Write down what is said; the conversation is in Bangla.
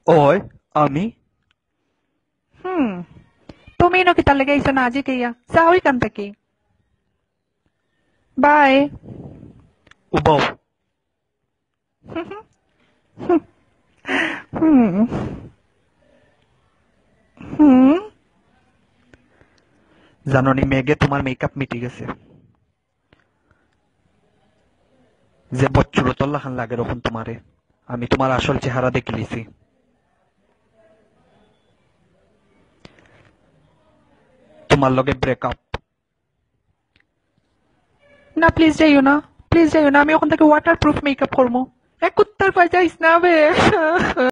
ওই আমি হুম তুমি নো কিতা লেগে আইছো না আজি কেয়া যাও এখান থেকে বাই উবাও হুম হুম জাননি মেঘে তোমার মেকআপ মিটে গেছে যে বচ্চুরতল লাখান লাগে রকম তোমারে আমি তোমার আসল চেহারা দেখে লিছি তোমার লগে ব্রেকআপ না প্লিজ যাইও না আমি ওখান থেকে ওয়াটার প্রুফ মেকআপ করবো এক কুত্তার পায়ে যাইস না বে